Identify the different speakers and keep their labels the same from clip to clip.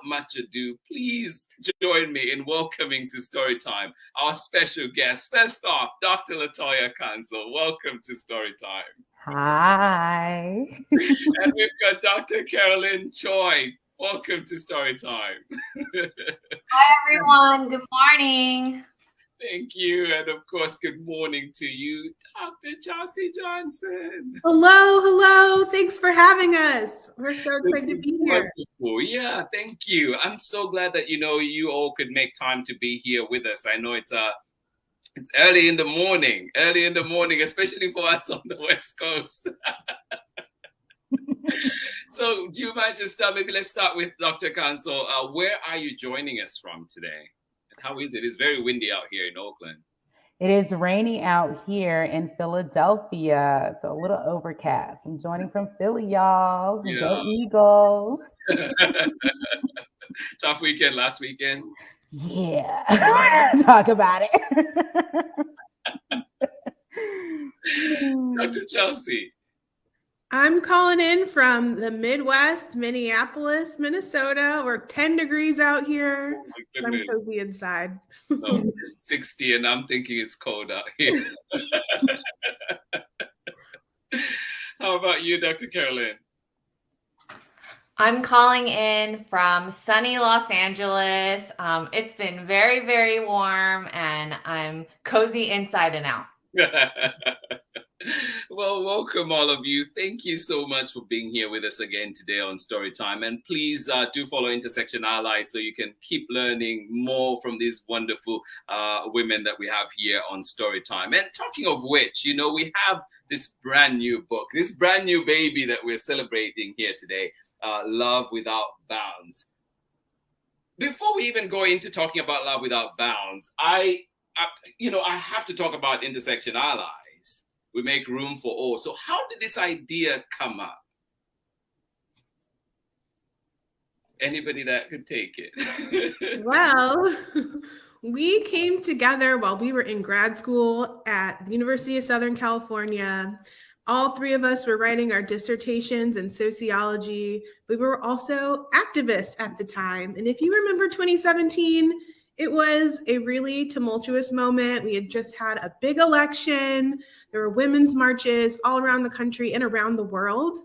Speaker 1: much ado, please join me in welcoming to Storytime our special guest. First off, Dr. LATOYA Cancel. Welcome to Storytime.
Speaker 2: Hi.
Speaker 1: And we've got Dr. CAROLYN CHOI. Welcome to Storytime.
Speaker 3: Hi, everyone. Good morning.
Speaker 1: Thank you. And of course, good morning to you, Dr. Chelsea Johnson.
Speaker 4: Hello. Thanks for having us. We're so excited to be here.
Speaker 1: Wonderful. Yeah, thank you. I'm so glad that, you all could make time to be here with us. I know it's early in the morning, especially for us on the West Coast. So do you mind just maybe let's start with Dr. Cancel. Where are you joining us from today? How is it? It's very windy out here in Oakland.
Speaker 2: It is rainy out here in Philadelphia, so a little overcast. I'm joining from Philly, y'all. Yeah. Go Eagles.
Speaker 1: Tough weekend last weekend.
Speaker 2: Yeah. Talk about it.
Speaker 1: Dr. Chelsea.
Speaker 4: I'm calling in from the Midwest, Minneapolis, Minnesota. We're 10 degrees out here.
Speaker 1: Oh,
Speaker 4: I'm cozy inside.
Speaker 1: No, 60, and I'm thinking it's cold out here. How about you, Dr. CAROLYN?
Speaker 3: I'm calling in from sunny Los Angeles. It's been very, very warm, and I'm cozy inside and out.
Speaker 1: Well, welcome all of you. Thank you so much for being here with us again today on Storytime. And please do follow Intersection Allies so you can keep learning more from these wonderful women that we have here on Storytime. And talking of which, we have this brand new book, this brand new baby that we're celebrating here today, Love Without Bounds. Before we even go into talking about Love Without Bounds, I have to talk about Intersection Allies. We make room for all. So how did this idea come up? Anybody that could take it?
Speaker 4: Well, we came together while we were in grad school at the University of Southern California. All three of us were writing our dissertations in sociology. We were also activists at the time. And if you remember 2017, it was a really tumultuous moment. We had just had a big election. There were women's marches all around the country and around the world.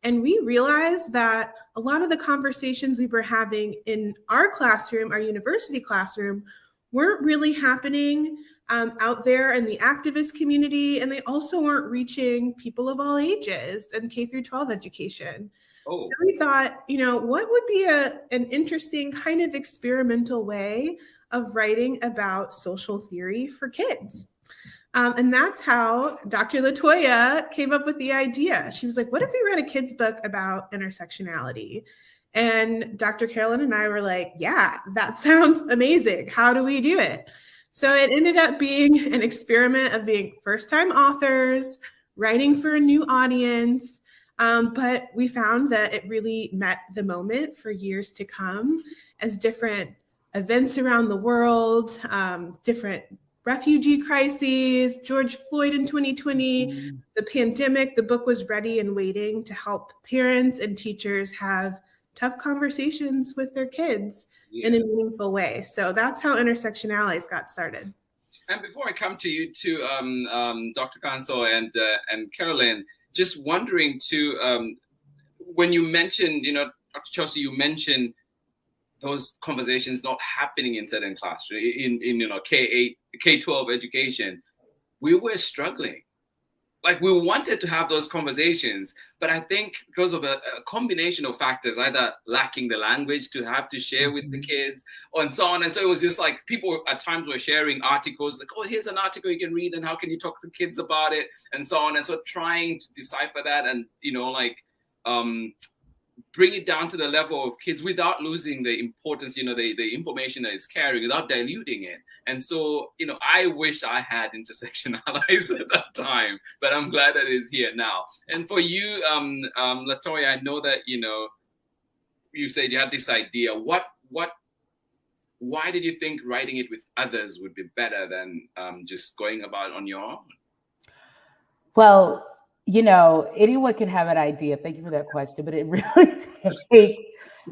Speaker 4: And we realized that a lot of the conversations we were having in our classroom, our university classroom, weren't really happening out there in the activist community. And they also weren't reaching people of all ages and K through 12 education. Oh. So we thought, what would be an interesting kind of experimental way of writing about social theory for kids? And that's how Dr. LATOYA came up with the idea. She was like, what if we read a kid's book about intersectionality? And Dr. CAROLYN and I were like, yeah, that sounds amazing. How do we do it? So it ended up being an experiment of being first-time authors, writing for a new audience. But we found that it really met the moment for years to come as different events around the world, different refugee crises, George Floyd in 2020, the pandemic, the book was ready and waiting to help parents and teachers have tough conversations with their kids in a meaningful way. So that's how Intersection Allies got started.
Speaker 1: And before I come to you to Dr. Cancel and CAROLYN, just wondering too, when you mentioned, Dr. Chelsea, you mentioned those conversations not happening in certain classrooms, in K-8, K-12 education. We were struggling. Like, we wanted to have those conversations, but I think because of a combination of factors, either lacking the language to have to share with the kids, and so on. And so it was just like people at times were sharing articles like, oh, here's an article you can read, and how can you talk to kids about it, and so on. And so trying to decipher that and, bring it down to the level of kids without losing the importance, the information that is carrying, without diluting it. And so, I wish I had Intersection Allies at that time, but I'm glad that it is here now. And for you, LATOYA, I know that, you said you had this idea. Why did you think writing it with others would be better than just going about on your own?
Speaker 2: Well, anyone can have an idea. Thank you for that question, but it really takes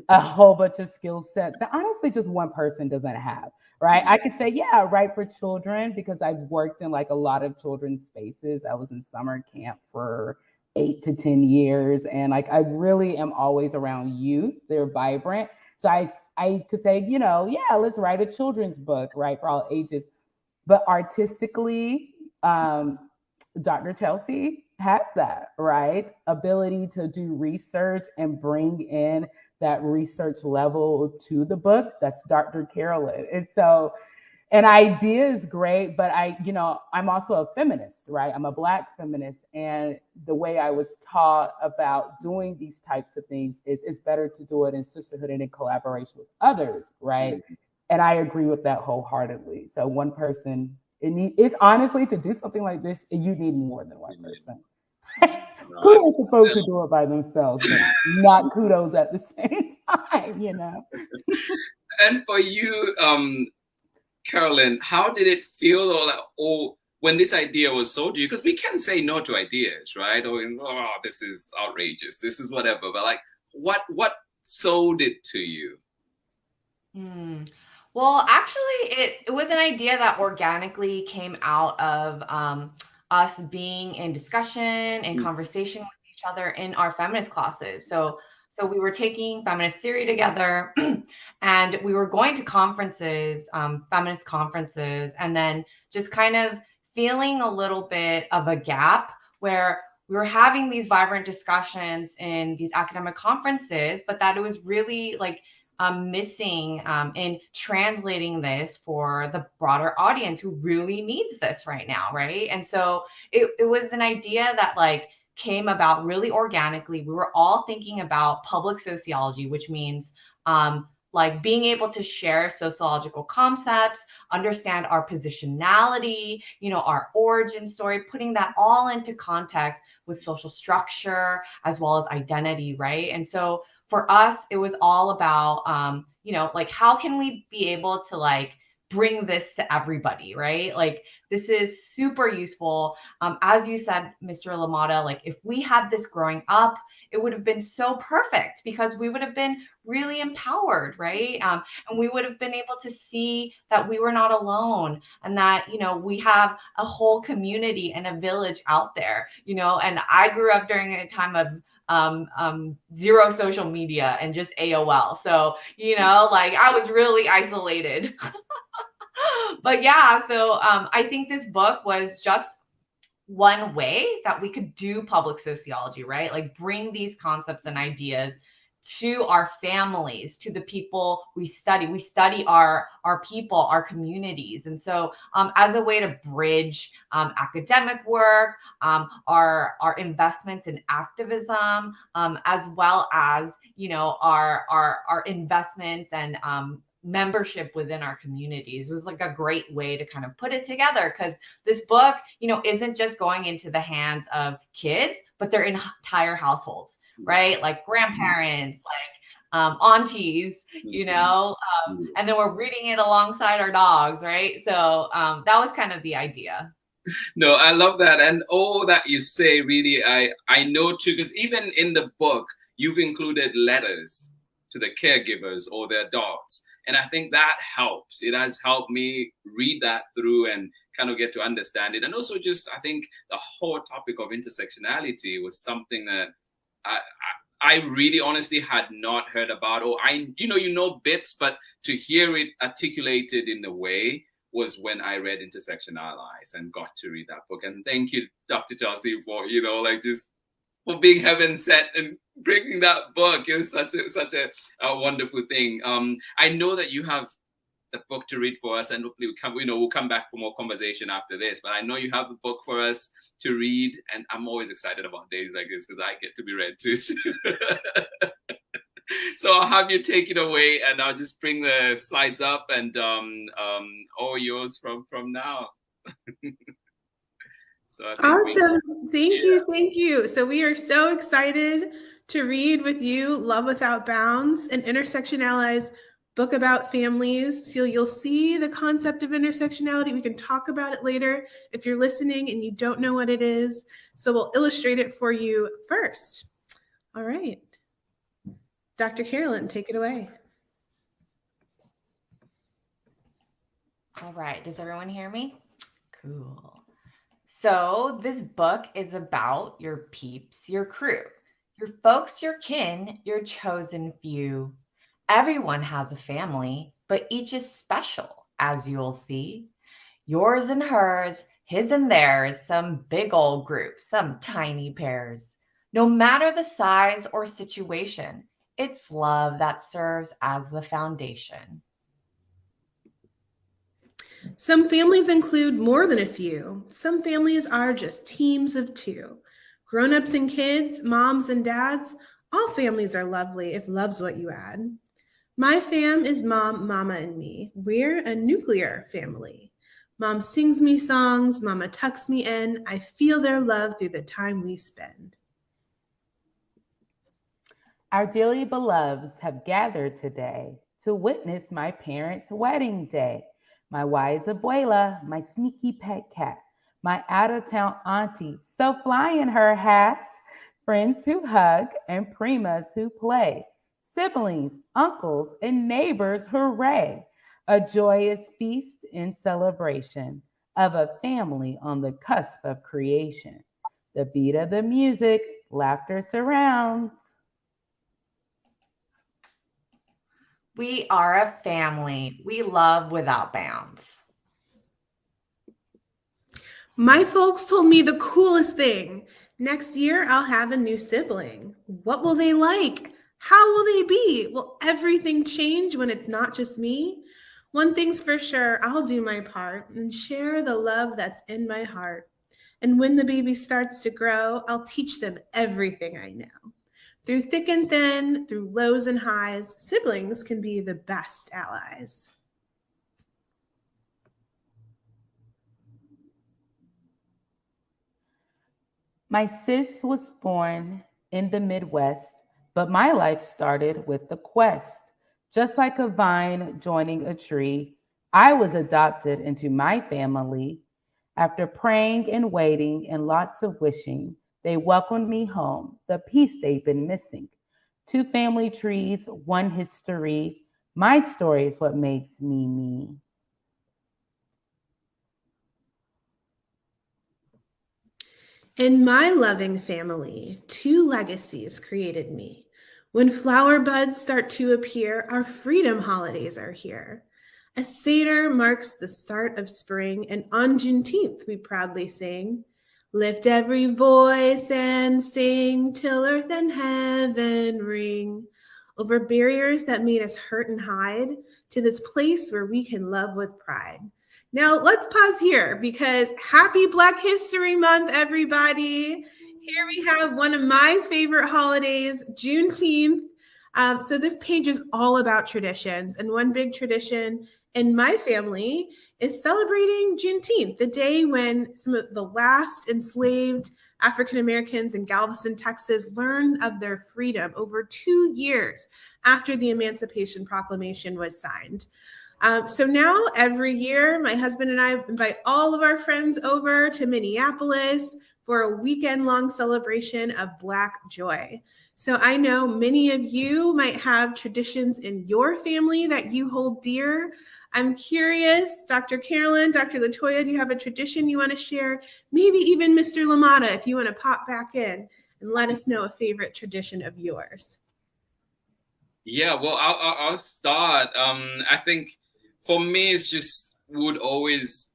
Speaker 2: a whole bunch of skill sets that honestly just one person doesn't have, right? I could say, yeah, write for children because I've worked in like a lot of children's spaces. I was in summer camp for 8 to 10 years. And like, I really am always around youth. They're vibrant. So I could say, you know, yeah, let's write a children's book, right, for all ages. But artistically, Dr. Chelsea has that, right? Ability to do research and bring in that research level to the book. That's Dr. CAROLYN. And so an idea is great, but I'm also a feminist, right? I'm a Black feminist. And the way I was taught about doing these types of things is it's better to do it in sisterhood and in collaboration with others, right? Mm-hmm. And I agree with that wholeheartedly. So one person, it's honestly, to do something like this, you need more than one person. Kudos to folks who do it by themselves, but not kudos at the same time, you know?
Speaker 1: And for you, CAROLYN, how did it feel when this idea was sold to you? Because we can say no to ideas, right? Or, oh, this is outrageous, this is whatever. But like, what sold it to you?
Speaker 3: Well, actually, it was an idea that organically came out of us being in discussion and conversation with each other in our feminist classes. So we were taking feminist theory together and we were going to conferences, feminist conferences, and then just kind of feeling a little bit of a gap where we were having these vibrant discussions in these academic conferences, but that it was really like missing in translating this for the broader audience who really needs this right now, right? And so it was an idea that like came about really organically. We were all thinking about public sociology, which means like being able to share sociological concepts, understand our positionality, you know, our origin story, putting that all into context with social structure as well as identity, right? And so for us, it was all about, you know, like how can we be able to like bring this to everybody, right? Like this is super useful. As you said, Mr. Limata, like if we had this growing up, it would have been so perfect because we would have been really empowered, right? And we would have been able to see that we were not alone and that, you know, we have a whole community and a village out there, you know, and I grew up during a time of zero social media and just AOL. So, you know, like I was really isolated. But yeah, so I think this book was just one way that we could do public sociology, right? Like bring these concepts and ideas to our families, to the people we study. We study our people, our communities. And so as a way to bridge academic work, our investments in activism, as well as, you know, our investments and membership within our communities was like a great way to kind of put it together, because this book, you know, isn't just going into the hands of kids, but their entire households, right? Like grandparents, like aunties, you know, and then we're reading it alongside our dogs, right? So that was kind of the idea.
Speaker 1: No, I love that. And all that you say, really, I know too, because even in the book, you've included letters to the caregivers or their dogs. And I think that helps. It has helped me read that through and kind of get to understand it. And also just, I think the whole topic of intersectionality was something that I really honestly had not heard about, or you know bits, but to hear it articulated in the way was when I read Intersectional Allies and got to read that book. And thank you, Dr. Chelsea, for, you know, like just for being heaven sent and bringing that book. It was such a wonderful thing. I know that you have the book to read for us, and hopefully we'll come back for more conversation after this. But I know you have a book for us to read, and I'm always excited about days like this because I get to be read too. So I'll have you take it away, and I'll just bring the slides up, and all yours from now. So
Speaker 4: awesome. Thank you. So we are so excited to read with you Love Without Bounds, an Intersection Allies book about families. So you'll see the concept of intersectionality. We can talk about it later if you're listening and you don't know what it is. So we'll illustrate it for you first. All right. Dr. Carolyn, take it away.
Speaker 3: All right. Does everyone hear me? Cool. So this book is about your peeps, your crew, your folks, your kin, your chosen few. Everyone has a family, but each is special, as you'll see. Yours and hers, his and theirs, some big old group, some tiny pairs. No matter the size or situation, it's love that serves as the foundation.
Speaker 4: Some families include more than a few. Some families are just teams of two. Grown-ups and kids, moms and dads, all families are lovely if love's what you add. My fam is mom, mama, and me. We're a nuclear family. Mom sings me songs, mama tucks me in. I feel their love through the time we spend.
Speaker 2: Our dearly beloveds have gathered today to witness my parents' wedding day. My wise abuela, my sneaky pet cat, my out-of-town auntie, so fly in her hat, friends who hug and primas who play, siblings, uncles, and neighbors, hooray! A joyous feast in celebration of a family on the cusp of creation. The beat of the music, laughter surrounds.
Speaker 3: We are a family. We love without bounds.
Speaker 4: My folks told me the coolest thing. Next year, I'll have a new sibling. What will they like? How will they be? Will everything change when it's not just me? One thing's for sure, I'll do my part and share the love that's in my heart. And when the baby starts to grow, I'll teach them everything I know. Through thick and thin, through lows and highs, siblings can be the best allies.
Speaker 2: My sis was born in the Midwest, but my life started with the quest. Just like a vine joining a tree, I was adopted into my family. After praying and waiting and lots of wishing, they welcomed me home, the peace they've been missing. 2 family trees, 1 history. My story is what makes me me.
Speaker 4: In my loving family, 2 legacies created me. When flower buds start to appear, our freedom holidays are here. A Seder marks the start of spring, and on Juneteenth we proudly sing, lift every voice and sing till earth and heaven ring. Over barriers that made us hurt and hide, to this place where we can love with pride. Now let's pause here because happy Black History Month, everybody. Here we have one of my favorite holidays, Juneteenth. So this page is all about traditions, and one big tradition in my family is celebrating Juneteenth, the day when some of the last enslaved African Americans in Galveston, Texas, learned of their freedom over 2 years after the Emancipation Proclamation was signed. So now every year, my husband and I invite all of our friends over to Minneapolis for a weekend-long celebration of Black joy. So I know many of you might have traditions in your family that you hold dear. I'm curious, Dr. Carolyn, Dr. LATOYA, do you have a tradition you want to share? Maybe even Mr. Limata, if you want to pop back in and let us know a favorite tradition of yours.
Speaker 1: Yeah, well, I'll start. I think for me, it's just would always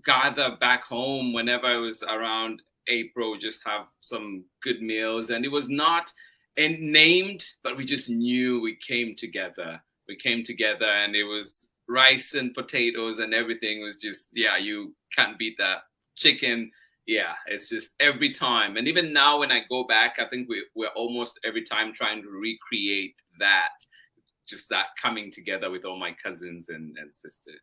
Speaker 1: gather back home whenever it was around April, just have some good meals. And it was not named, but we just knew we came together. We came together and it was rice and potatoes and everything was just, yeah, you can't beat that. Chicken, yeah, it's just every time. And even now when I go back, I think we're almost every time trying to recreate that, just that coming together with all my cousins and sisters.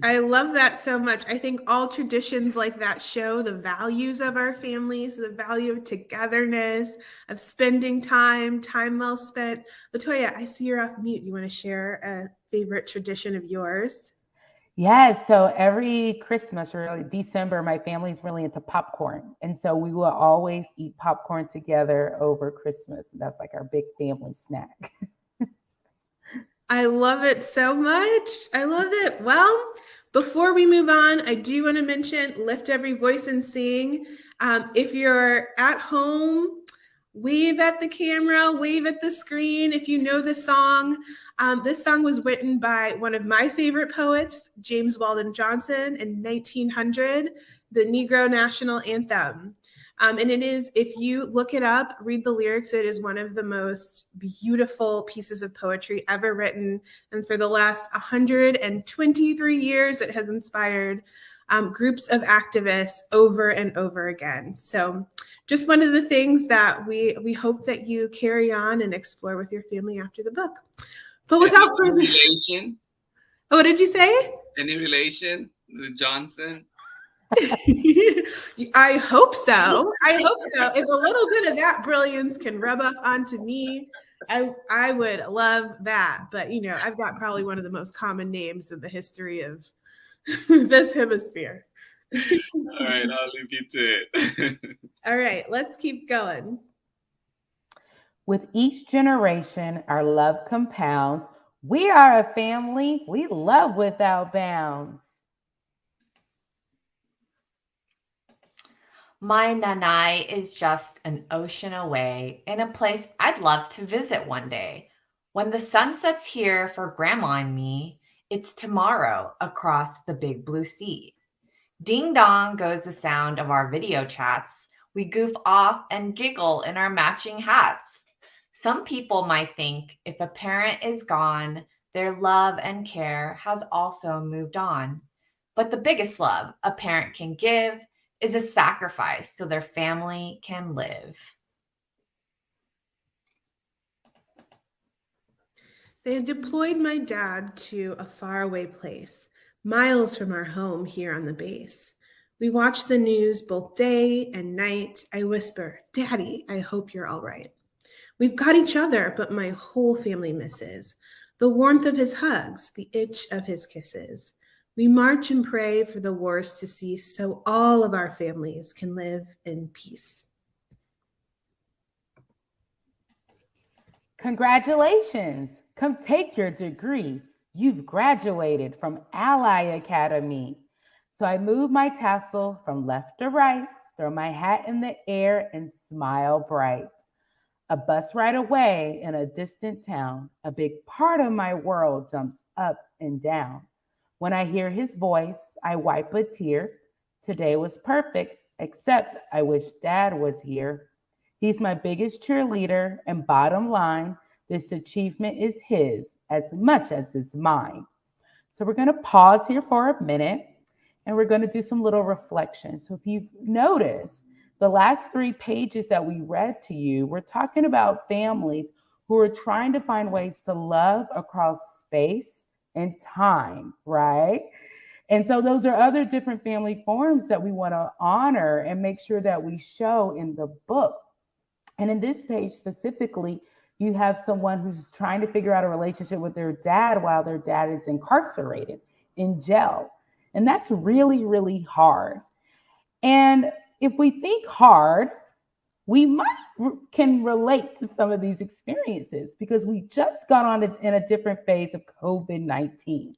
Speaker 4: I love that so much. I think all traditions like that show the values of our families, the value of togetherness, of spending time well spent. LATOYA, I see you're off mute. You want to share a favorite tradition of yours?
Speaker 2: Yes, so every Christmas or December, my family's really into popcorn. And so we will always eat popcorn together over Christmas. That's like our big family snack.
Speaker 4: I love it so much. I love it. Well, before we move on, I do want to mention Lift Every Voice and Sing. If you're at home, wave at the camera, wave at the screen if you know the song. This song was written by one of my favorite poets, James Weldon Johnson, in 1900, the Negro National Anthem. And it is, if you look it up, read the lyrics, it is one of the most beautiful pieces of poetry ever written. And for the last 123 years, it has inspired groups of activists over and over again. So just one of the things that we hope that you carry on and explore with your family after the book. But without further
Speaker 1: relation,
Speaker 4: what did you say?
Speaker 1: any relation with Johnson?
Speaker 4: I hope so. I hope so. If a little bit of that brilliance can rub up onto me, I would love that. But you know, I've got probably one of the most common names in the history of this hemisphere.
Speaker 1: All right, I'll leave you to it.
Speaker 4: All right, let's keep going.
Speaker 2: With each generation, our love compounds. We are a family we love without bounds.
Speaker 3: My Nanai is just an ocean away in a place I'd love to visit one day. When the sun sets here for Grandma and me, it's tomorrow across the big blue sea. Ding dong goes the sound of our video chats. We goof off and giggle in our matching hats. Some people might think if a parent is gone, their love and care has also moved on. But the biggest love a parent can give is a sacrifice so their family can live.
Speaker 4: They had deployed my dad to a faraway place, miles from our home here on the base. We watch the news both day and night. I whisper, "Daddy, I hope you're all right." We've got each other, but my whole family misses the warmth of his hugs, the itch of his kisses. We march and pray for the wars to cease so all of our families can live in peace.
Speaker 2: Congratulations. Come take your degree. You've graduated from Ally Academy. So I move my tassel from left to right, throw my hat in the air and smile bright. A bus ride away in a distant town, a big part of my world jumps up and down. When I hear his voice, I wipe a tear. Today was perfect, except I wish Dad was here. He's my biggest cheerleader, and bottom line, this achievement is his as much as it's mine. So we're going to pause here for a minute, and we're going to do some little reflection. So if you've noticed, the last 3 pages that we read to you, we're talking about families who are trying to find ways to love across space and time, right? And so those are other different family forms that we want to honor and make sure that we show in the book. And in this page specifically, you have someone who's trying to figure out a relationship with their dad while their dad is incarcerated in jail. And that's really, really hard. And if we think hard, we can relate to some of these experiences because we just got on in a different phase of COVID-19.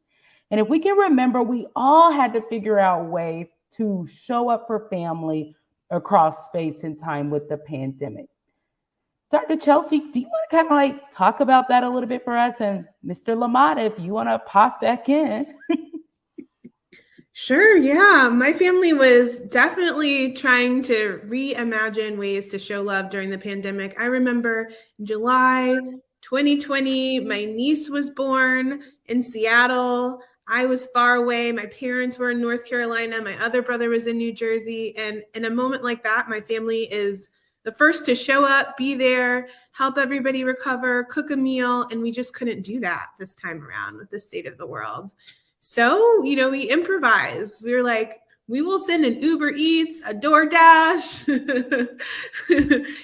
Speaker 2: And if we can remember, we all had to figure out ways to show up for family across space and time with the pandemic. Dr. Chelsea, do you want to kind of like talk about that a little bit for us? And Mr. Limata, if you want to pop back in.
Speaker 4: Sure, yeah. My family was definitely trying to reimagine ways to show love during the pandemic. I remember in July 2020, my niece was born in Seattle. I was far away. My parents were in North Carolina. My other brother was in New Jersey. And in a moment like that, my family is the first to show up, be there, help everybody recover, cook a meal. And we just couldn't do that this time around with the state of the world. So, we improvised. We were like, we will send an Uber Eats, a DoorDash,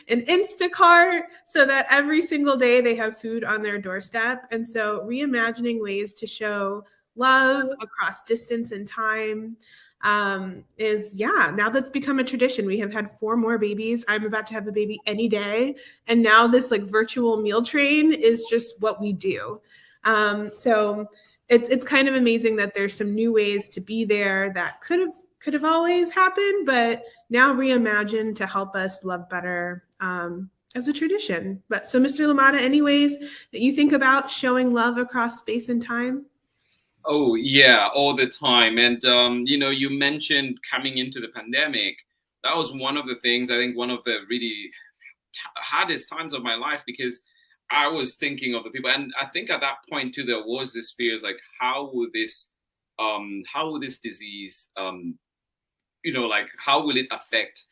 Speaker 4: an Instacart so that every single day they have food on their doorstep. And so reimagining ways to show love across distance and time is, yeah, now that's become a tradition. We have had 4 more babies. I'm about to have a baby any day. And now this like virtual meal train is just what we do. So it's kind of amazing that there's some new ways to be there that could have always happened, but now reimagined to help us love better as a tradition. But so Mr. Limata, any ways that you think about showing love across space and time?
Speaker 1: Oh yeah, all the time. And you know, you mentioned coming into the pandemic. That was one of the things, I think, one of the really hardest times of my life, because I was thinking of the people, and I think at that point too, there was this fear, like, how will this disease, you know, like, how will it affect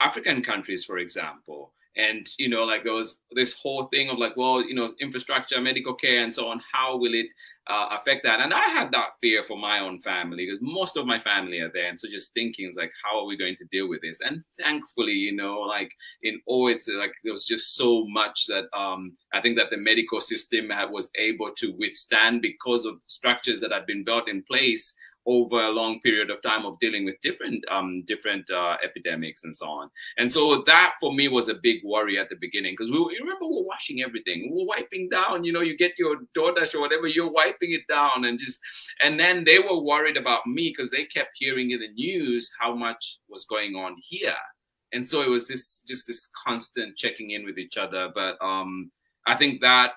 Speaker 1: African countries, for example? And, you know, like, there was this whole thing of like, well, you know, infrastructure, medical care, and so on, how will it affect that? And I had that fear for my own family, because most of my family are there. And so just thinking, like, how are we going to deal with this? And thankfully, you know, like in all, it's like, there was just so much that I think that the medical system was able to withstand, because of structures that had been built in place over a long period of time of dealing with different epidemics and so on. And so that for me was a big worry at the beginning, because you remember, we were washing everything, we were wiping down, you know, you get your DoorDash or whatever, you're wiping it down, and then they were worried about me because they kept hearing in the news how much was going on here. And so it was just this constant checking in with each other. But I think that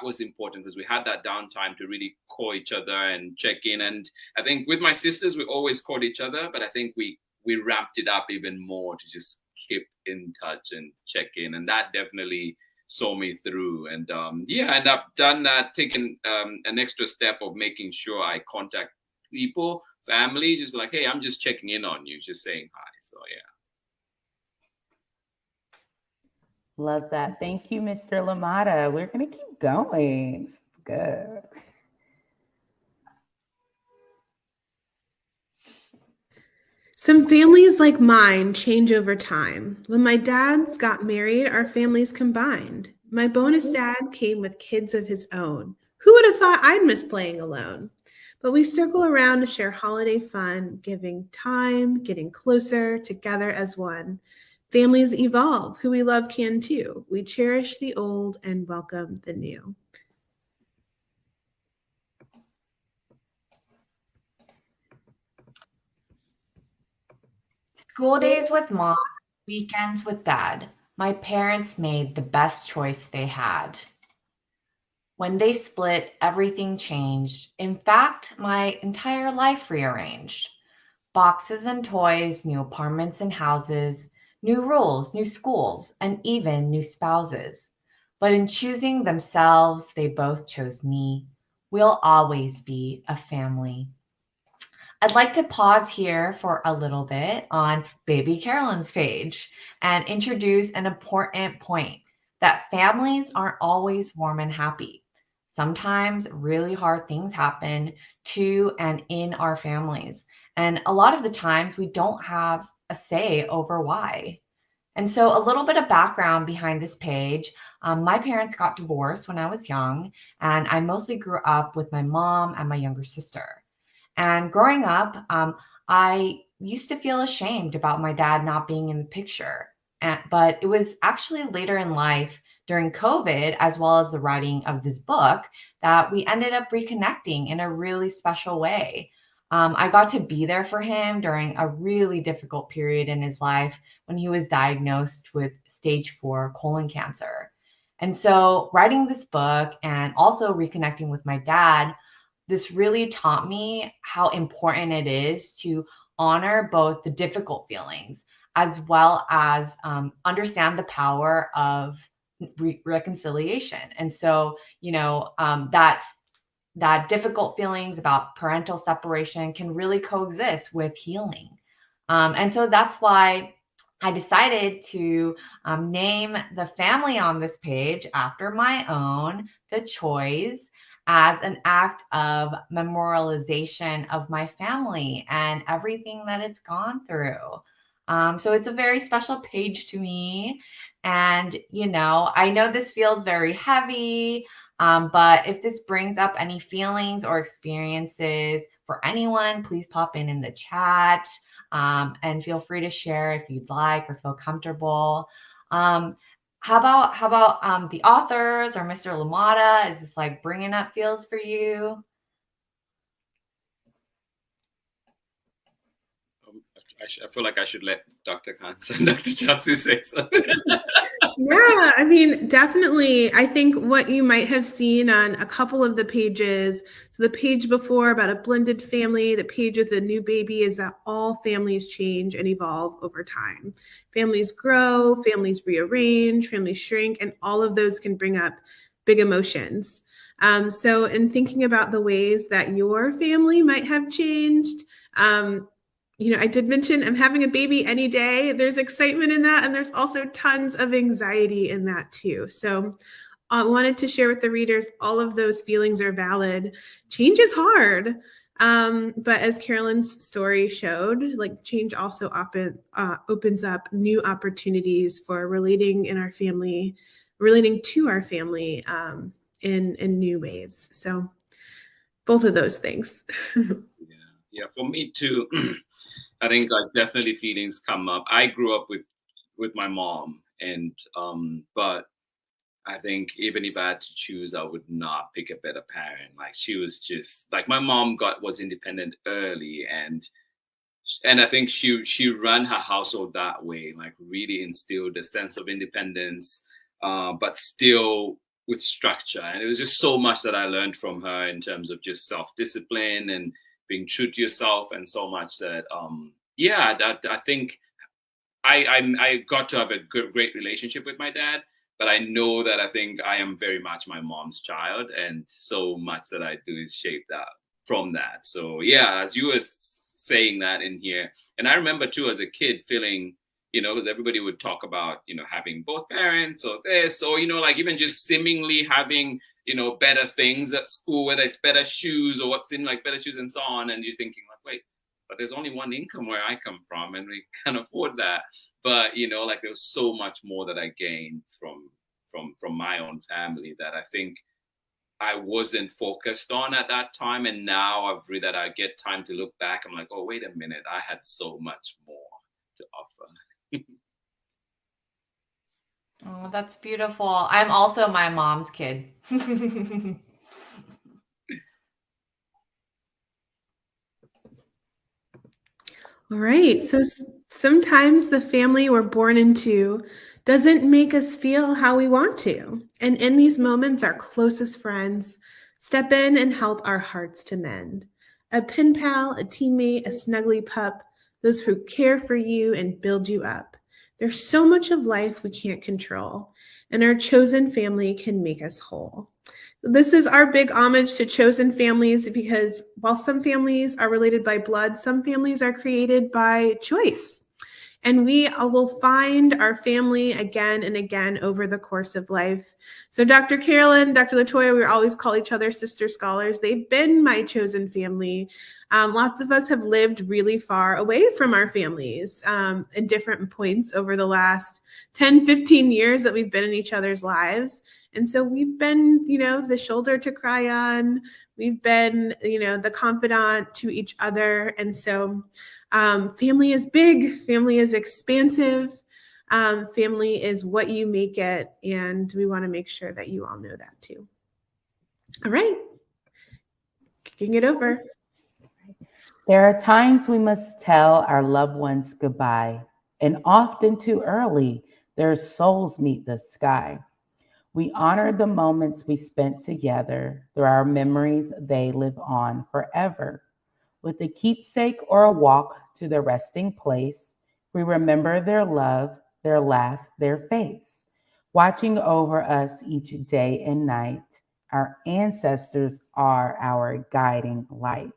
Speaker 1: was important, because we had that downtime to really call each other and check in. And I think with my sisters, we always called each other, but I think we ramped it up even more to just keep in touch and check in. And that definitely saw me through. And yeah, and I've done that, taken an extra step of making sure I contact people, family, just be like, hey, I'm just checking in on you, just saying hi. So yeah.
Speaker 2: Love that. Thank you, Mr. Limata. We're going to keep going. This is good.
Speaker 4: Some families like mine change over time. When my dads got married, our families combined. My bonus dad came with kids of his own. Who would have thought I'd miss playing alone? But we circle around to share holiday fun, giving time, getting closer together as one. Families evolve. Who we love can too. We cherish the old and welcome the new.
Speaker 3: School days with mom, weekends with dad. My parents made the best choice they had. When they split, everything changed. In fact, my entire life rearranged. Boxes and toys, new apartments and houses, new rules, new schools, and even new spouses. But in choosing themselves, they both chose me. We'll always be a family. I'd like to pause here for a little bit on Baby CAROLYN's page and introduce an important point, that families aren't always warm and happy. Sometimes really hard things happen to and in our families. And a lot of the times we don't have a say over why. And so a little bit of background behind this page. My parents got divorced when I was young, and I mostly grew up with my mom and my younger sister. And growing up, I used to feel ashamed about my dad not being in the picture. But it was actually later in life, during COVID, as well as the writing of this book, that we ended up reconnecting in a really special way. I got to be there for him during a really difficult period in his life when he was diagnosed with stage 4 colon cancer. And so writing this book and also reconnecting with my dad, this really taught me how important it is to honor both the difficult feelings as well as understand the power of reconciliation. And so, you know, that difficult feelings about parental separation can really coexist with healing. And so that's why I decided to name the family on this page after my own, the CHOIs, as an act of memorialization of my family and everything that it's gone through. So it's a very special page to me. And, you know, I know this feels very heavy, But if this brings up any feelings or experiences for anyone, please pop in the chat, and feel free to share if you'd like or feel comfortable. How about the authors or Mr. Limata? Is this like bringing up feels for you?
Speaker 1: I feel like I should let Dr. Kansa and Dr. Chelsea say something.
Speaker 4: Yeah, I mean, definitely. I think what you might have seen on a couple of the pages, so the page before about a blended family, the page with a new baby, is that all families change and evolve over time. Families grow, families rearrange, families shrink, and all of those can bring up big emotions. So in thinking about the ways that your family might have changed, I did mention I'm having a baby any day. There's excitement in that, and there's also tons of anxiety in that too. So I wanted to share with the readers, all of those feelings are valid. Change is hard. But as Carolyn's story showed, like change also opens up new opportunities for relating to our family in new ways. So both of those things.
Speaker 1: Yeah, for me too. I think like definitely feelings come up. I grew up with my mom, and but I think even if I had to choose, I would not pick a better parent. Like she was just like, my mom was independent early, and I think she ran her household that way, like really instilled a sense of independence, but still with structure. And it was just so much that I learned from her in terms of just self-discipline and being true to yourself, and so much that that I think I got to have a great relationship with my dad, but I know that I think I am very much my mom's child, and so much that I do is shaped that from that. So yeah, as you were saying that in here, and I remember too as a kid feeling, because everybody would talk about, having both parents or this, or, like even just seemingly having, better things at school, whether it's better shoes or what's in like better shoes and so on. And you're thinking like, wait, but there's only one income where I come from, and we can't afford that. But, like there's so much more that I gained from my own family that I think I wasn't focused on at that time. And now that I get time to look back, I'm like, oh, wait a minute, I had so much more to offer.
Speaker 3: Oh, that's beautiful. I'm also my mom's kid.
Speaker 4: All right. So sometimes the family we're born into doesn't make us feel how we want to. And in these moments, our closest friends step in and help our hearts to mend. A pen pal, a teammate, a snuggly pup, those who care for you and build you up. There's so much of life we can't control, and our chosen family can make us whole. This is our big homage to chosen families, because while some families are related by blood, some families are created by choice. And we will find our family again and again over the course of life. So Dr. CAROLYN, Dr. LATOYA, we always call each other sister scholars. They've been my chosen family. Lots of us have lived really far away from our families in different points over the last 10, 15 years that we've been in each other's lives. And so we've been, the shoulder to cry on. We've been, the confidant to each other. And so family is big, family is expansive, family is what you make it. And we want to make sure that you all know that too. All right, kicking it over.
Speaker 2: There are times we must tell our loved ones goodbye, and often too early, their souls meet the sky. We honor the moments we spent together. Through our memories, they live on forever. With a keepsake or a walk to their resting place, we remember their love, their laugh, their face. Watching over us each day and night, our ancestors are our guiding light.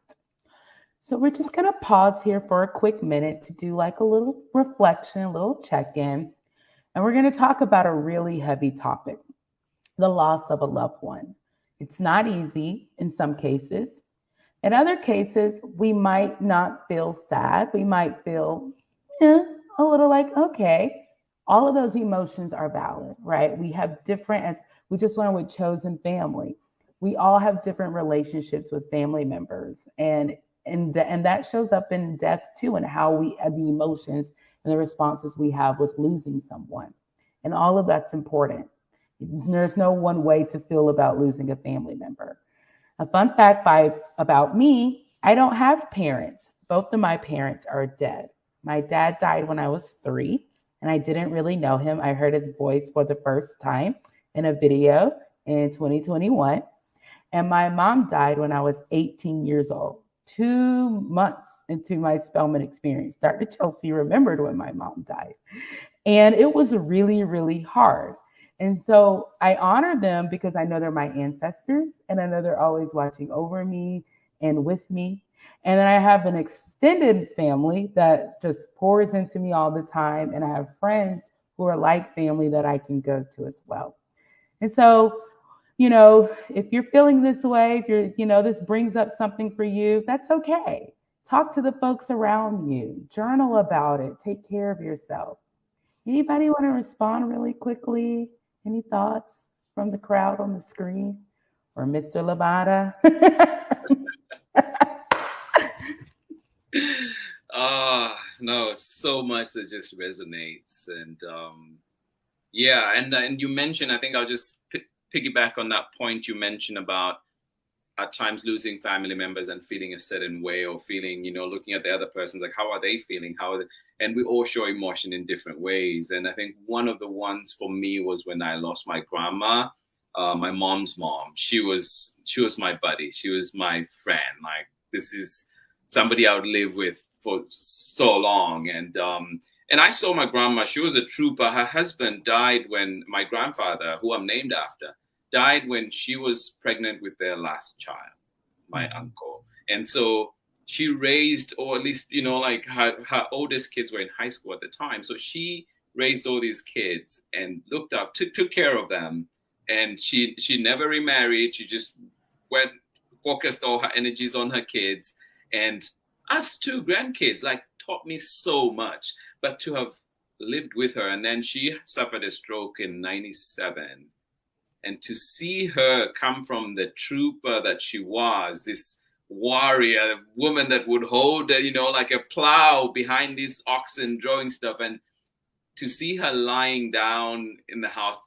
Speaker 2: So we're just going to pause here for a quick minute to do like a little reflection, a little check-in. And we're going to talk about a really heavy topic, the loss of a loved one. It's not easy in some cases. In other cases, we might not feel sad. We might feel a little like, okay. All of those emotions are valid, right? We have different, as we just learned with chosen family, we all have different relationships with family members, and that shows up in death too, and how we the emotions and the responses we have with losing someone, and all of that's important. There's no one way to feel about losing a family member. A fun fact about me, I don't have parents. Both of my parents are dead. My dad died when I was 3, and I didn't really know him. I heard his voice for the first time in a video in 2021. And my mom died when I was 18 years old, 2 months into my Spelman experience. Dr. Chelsea remembered when my mom died. And it was really, really hard. And so I honor them because I know they're my ancestors, and I know they're always watching over me and with me. And then I have an extended family that just pours into me all the time. And I have friends who are like family that I can go to as well. And so, if you're feeling this way, if this brings up something for you, that's okay. Talk to the folks around you, journal about it, take care of yourself. Anybody want to respond really quickly? Any thoughts from the crowd on the screen or Mr. Limata?
Speaker 1: No, so much that just resonates. And and you mentioned, I think I'll just piggyback on that point you mentioned about at times losing family members and feeling a certain way, or feeling, looking at the other person, like, how are they feeling? And we all show emotion in different ways. And I think one of the ones for me was when I lost my grandma, my mom's mom. She was my buddy. She was my friend. Like, this is somebody I would live with for so long. And I saw my grandma. She was a trooper. Her husband died when my grandfather, who I'm named after, died when she was pregnant with their last child, my uncle. And so she raised, or at least, her oldest kids were in high school at the time. So she raised all these kids and looked up, took care of them. And she never remarried. She just focused all her energies on her kids. And us 2 grandkids, taught me so much. But to have lived with her, and then she suffered a stroke in 97. And to see her come from the trooper that she was, this warrior woman that would hold, like a plow behind these oxen drawing stuff, and to see her lying down in the house,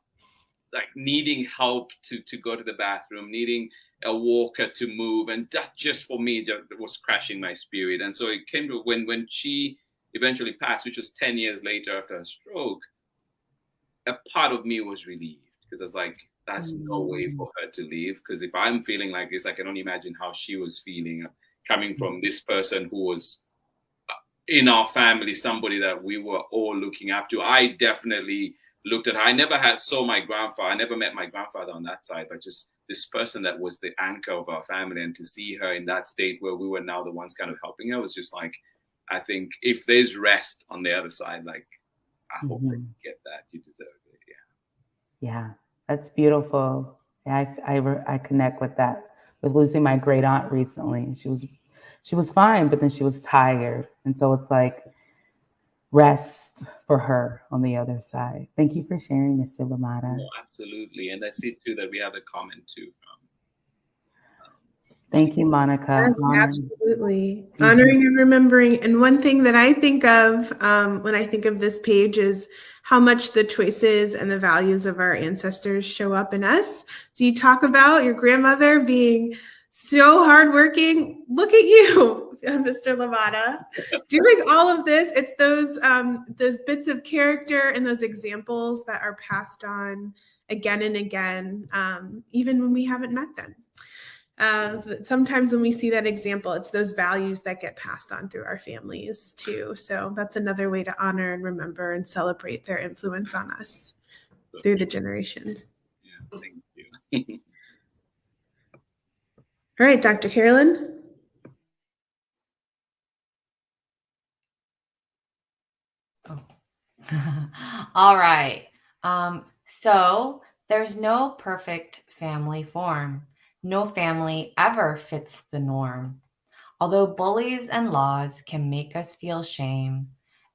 Speaker 1: like needing help to go to the bathroom, needing a walker to move, and that just for me just was crashing my spirit. And so it came to when she eventually passed, which was 10 years later after her stroke, a part of me was relieved, because I was like, that's no way for her to leave. Because if I'm feeling like this, I can only imagine how she was feeling, coming from this person who was in our family, somebody that we were all looking up to. I definitely looked at her. I never saw my grandfather. I never met my grandfather on that side, but just this person that was the anchor of our family. And to see her in that state where we were now the ones kind of helping her was just like, I think if there's rest on the other side, like, I hope you get that. You deserve it.
Speaker 2: Yeah, that's beautiful. I connect with that, with losing my great aunt recently. She was fine, but then she was tired. And so it's like rest for her on the other side. Thank you for sharing, Mr. Limata.
Speaker 1: Oh, absolutely. And that's it too, that we have a comment too from.
Speaker 2: Thank you, Monica.
Speaker 4: Yes, absolutely. Honoring and remembering. And one thing that I think of when I think of this page is how much the choices and the values of our ancestors show up in us. So you talk about your grandmother being so hardworking. Look at you, Mr. Limata, doing all of this. It's those bits of character and those examples that are passed on again and again, even when we haven't met them. Sometimes when we see that example, it's those values that get passed on through our families too. So that's another way to honor and remember and celebrate their influence on us through the generations.
Speaker 1: Yeah, thank you.
Speaker 4: All right, Dr. CAROLYN.
Speaker 3: All right. So there's no perfect family form. No family ever fits the norm. Although bullies and laws can make us feel shame,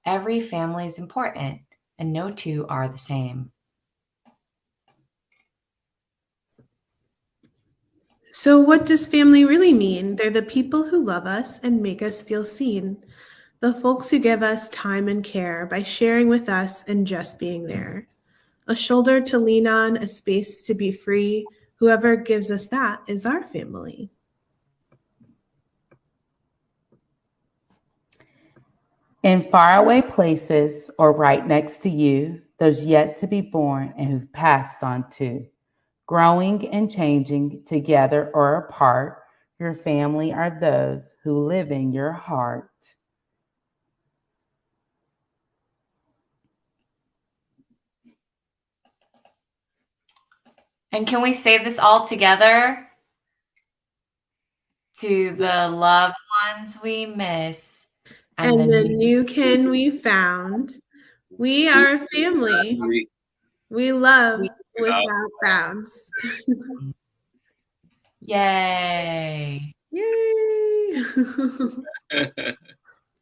Speaker 3: every family is important and no two are the same.
Speaker 4: So what does family really mean? They're the people who love us and make us feel seen. The folks who give us time and care by sharing with us and just being there. A shoulder to lean on, a space to be free. Whoever gives us that is our family.
Speaker 2: In faraway places or right next to you, those yet to be born and who've passed on too. Growing and changing together or apart, your family are those who live in your heart.
Speaker 3: And can we say this all together? To the loved ones we miss.
Speaker 4: And the new kin we found. We are a family. We love without bounds.
Speaker 3: Yay.
Speaker 4: Yay.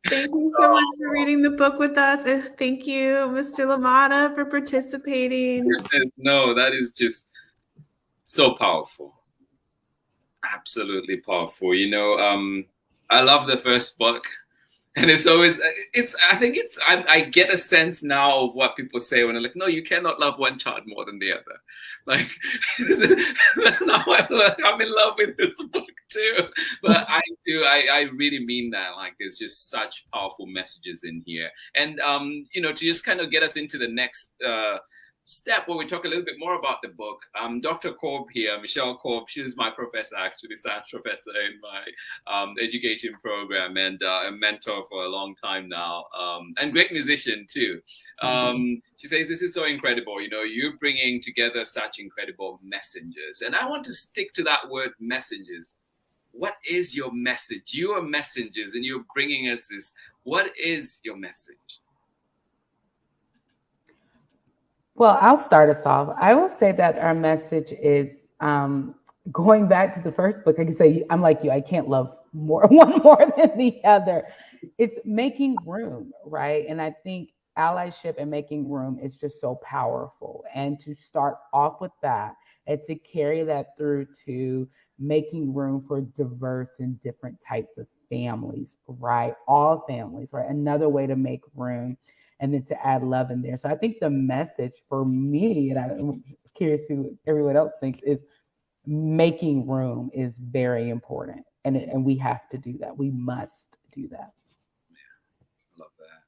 Speaker 4: Thank you so much for reading the book with us. And thank you, Mr. Limata, for participating.
Speaker 1: No, that is just so powerful. Absolutely powerful. You know, I love the first book. And it's always, I get a sense now of what people say when they're like, no, you cannot love one child more than the other. Like, now I'm in love with this book too. But I really mean that. Like, there's just such powerful messages in here. And, you know, to just kind of get us into the next step where we talk a little bit more about the book. Dr. Korb here, Michelle Korb, she was my professor, actually, science professor in my education program, and a mentor for a long time now, and great musician too. She says, this is so incredible. You know, you're bringing together such incredible messengers. And I want to stick to that word, messengers. What is your message? You are messengers and you're bringing us this. What is your message?
Speaker 2: Well, I'll start us off. I will say that our message is going back to the first book. I can say, I'm like you, I can't love one more than the other. It's making room, right? And I think allyship and making room is just so powerful. And to start off with that and to carry that through to making room for diverse and different types of families, right? All families, right? Another way to make room. And then to add love in there. So I think the message for me, and I'm curious who everyone else thinks, is making room is very important. And we have to do that. We must do that.
Speaker 1: Yeah, love that.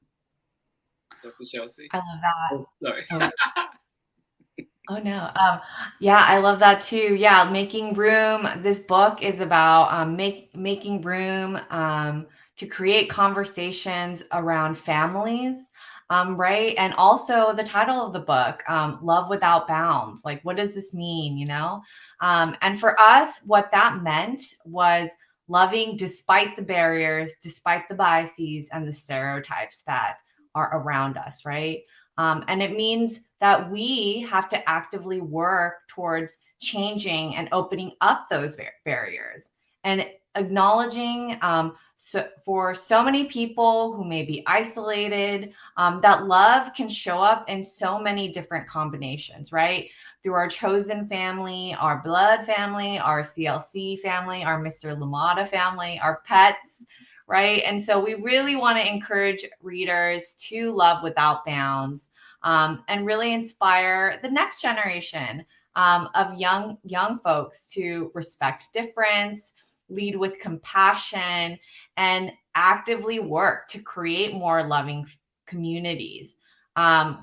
Speaker 1: Dr. Chelsea?
Speaker 3: I love that.
Speaker 1: Oh, sorry.
Speaker 3: Oh no. Yeah, I love that too. Yeah, making room. This book is about making room to create conversations around families. Right. And also the title of the book, Love Without Bounds. Like, what does this mean? You know? And for us, what that meant was loving despite the barriers, despite the biases and the stereotypes that are around us. Right. And it means that we have to actively work towards changing and opening up those barriers and acknowledging for so many people who may be isolated, that love can show up in so many different combinations, right? Through our chosen family, our blood family, our CLC family, our Mr. Limata family, our pets, right? And so we really want to encourage readers to love without bounds, and really inspire the next generation of young folks to respect difference, lead with compassion, and actively work to create more loving communities,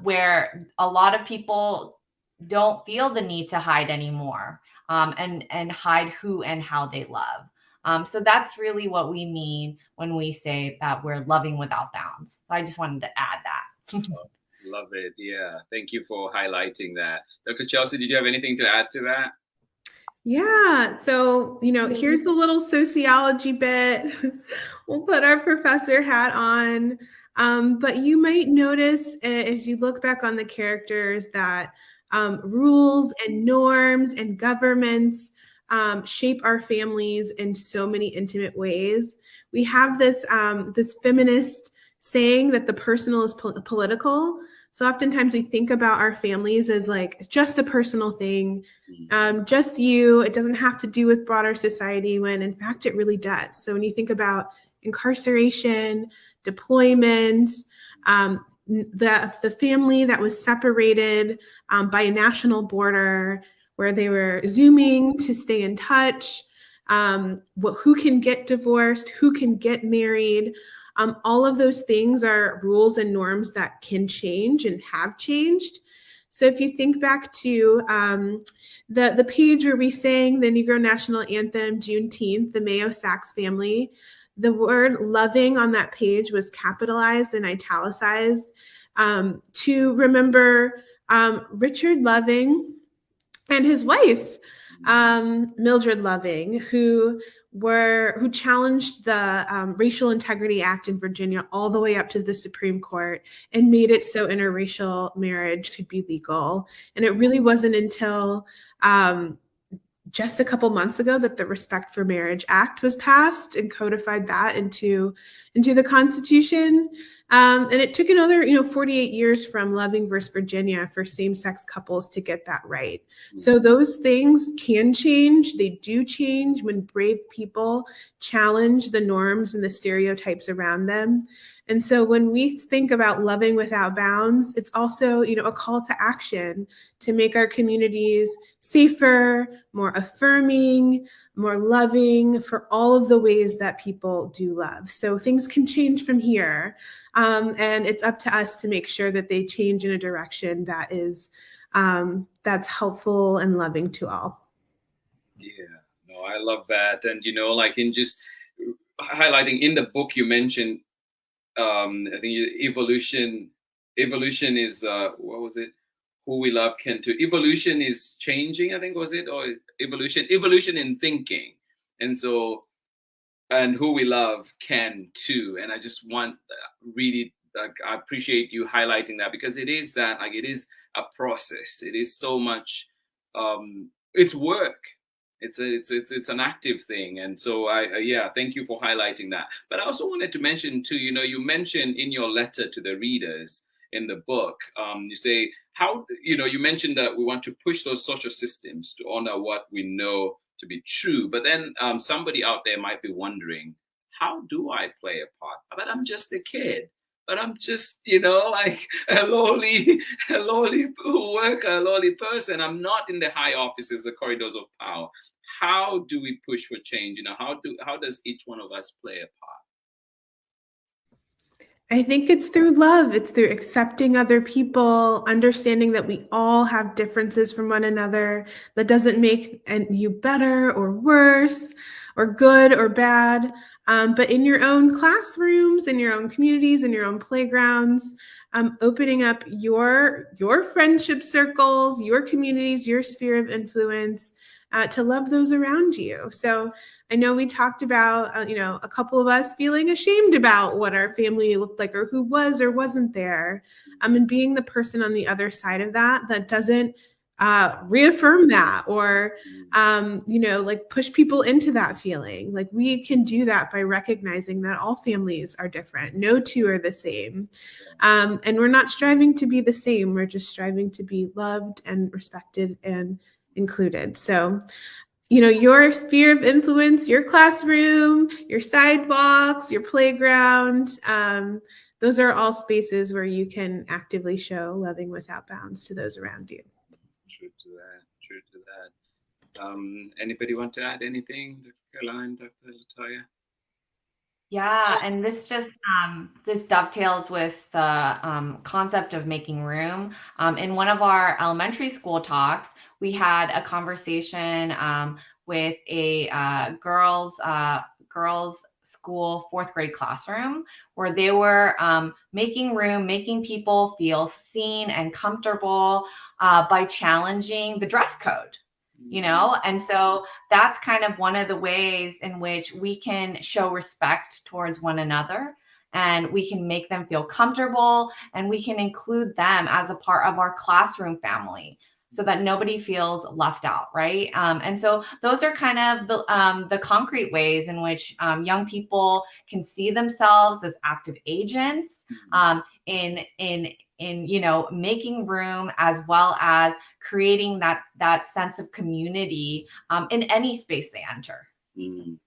Speaker 3: where a lot of people don't feel the need to hide anymore, and hide who and how they love. So that's really what we mean when we say that we're loving without bounds. So I just wanted to add that.
Speaker 1: Love it. Yeah. Thank you for highlighting that. Dr. Chelsea, did you have anything to add to that?
Speaker 4: Yeah. So, you know, here's a little sociology bit. We'll put our professor hat on. But you might notice as you look back on the characters that rules and norms and governments shape our families in so many intimate ways. We have this feminist saying that the personal is political. So oftentimes we think about our families as like just a personal thing, just you. It doesn't have to do with broader society, when in fact it really does. So when you think about incarceration, deployment, the family that was separated by a national border, where they were Zooming to stay in touch, who can get divorced, who can get married. All of those things are rules and norms that can change and have changed. So if you think back to the page where we sang the Negro National Anthem, Juneteenth, the Mayo Sachs family, the word loving on that page was capitalized and italicized to remember Richard Loving and his wife, Mildred Loving, who challenged the Racial Integrity Act in Virginia all the way up to the Supreme Court and made it so interracial marriage could be legal. And it really wasn't until just a couple months ago that the Respect for Marriage Act was passed and codified that into the Constitution. And it took another, 48 years from Loving versus Virginia for same-sex couples to get that right. So those things can change. They do change when brave people challenge the norms and the stereotypes around them. And so when we think about loving without bounds, it's also, a call to action to make our communities safer, more affirming, more loving for all of the ways that people do love. So things can change from here. And it's up to us to make sure that they change in a direction that is that's helpful and loving to all.
Speaker 1: Yeah, no, I love that. And, like in just highlighting in the book, you mentioned, I think evolution is, what was it? Who we love can too. Evolution is changing, I think, was it? Or evolution in thinking. And so, and who we love can too. And I just want really, I appreciate you highlighting that, because it is that, it is a process. It is so much, it's work. It's an active thing. And so thank you for highlighting that. But I also wanted to mention too, you mentioned in your letter to the readers in the book, you say how, you mentioned that we want to push those social systems to honor what we know to be true. But then somebody out there might be wondering, how do I play a part? But I'm just a kid. But I'm just, like a lowly worker, a lowly person. I'm not in the high offices, the corridors of power. How do we push for change? How does each one of us play a part?
Speaker 4: I think it's through love. It's through accepting other people, understanding that we all have differences from one another. That doesn't make you better or worse or good or bad. But in your own classrooms, in your own communities, in your own playgrounds, opening up your friendship circles, your communities, your sphere of influence, to love those around you. So I know we talked about, a couple of us feeling ashamed about what our family looked like or who was or wasn't there. And being the person on the other side of that doesn't reaffirm that or, push people into that feeling. Like we can do that by recognizing that all families are different. No two are the same. And we're not striving to be the same. We're just striving to be loved and respected and included. So, your sphere of influence, your classroom, your sidewalks, your playground, those are all spaces where you can actively show loving without bounds to those around you.
Speaker 1: True to that. Anybody want to add anything, Dr. Caroline, Dr. LATOYA?
Speaker 3: Yeah, and this just this dovetails with the concept of making room. In one of our elementary school talks, we had a conversation with a girls school 4th grade classroom where they were making room, making people feel seen and comfortable by challenging the dress code. And so that's kind of one of the ways in which we can show respect towards one another, and we can make them feel comfortable, and we can include them as a part of our classroom family so that nobody feels left out, right? And so those are kind of the concrete ways in which young people can see themselves as active agents in you know, making room as well as creating that sense of community in any space they enter.
Speaker 1: Mm.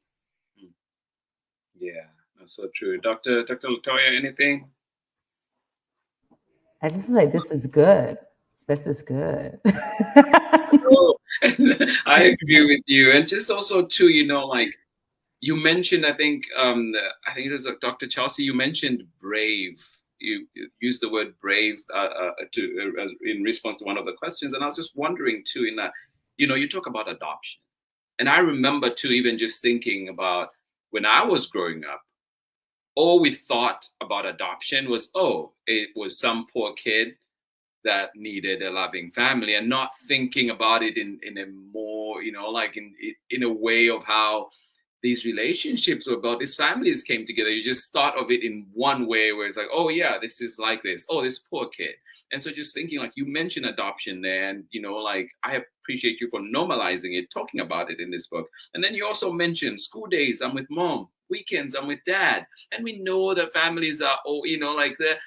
Speaker 1: Yeah, that's so true. Dr. LaToya, anything?
Speaker 2: I just say this is good. This is good.
Speaker 1: I agree with you. And just also too, you know, like you mentioned, I think it was Dr. Chelsea, you mentioned brave. You used the word brave in response to one of the questions. And I was just wondering too, in that, you know, you talk about adoption. And I remember too, even just thinking about when I was growing up, all we thought about adoption was, oh, it was some poor kid that needed a loving family, and not thinking about it in a more, you know, like in a way of how these relationships were about. These families came together. You just thought of it in one way, where it's like, oh yeah, this is like this. Oh, this poor kid. And so just thinking, like you mentioned adoption there, and you know, like I appreciate you for normalizing it, talking about it in this book. And then you also mentioned school days, I'm with mom, weekends, I'm with dad. And we know that families are, oh, you know, like they're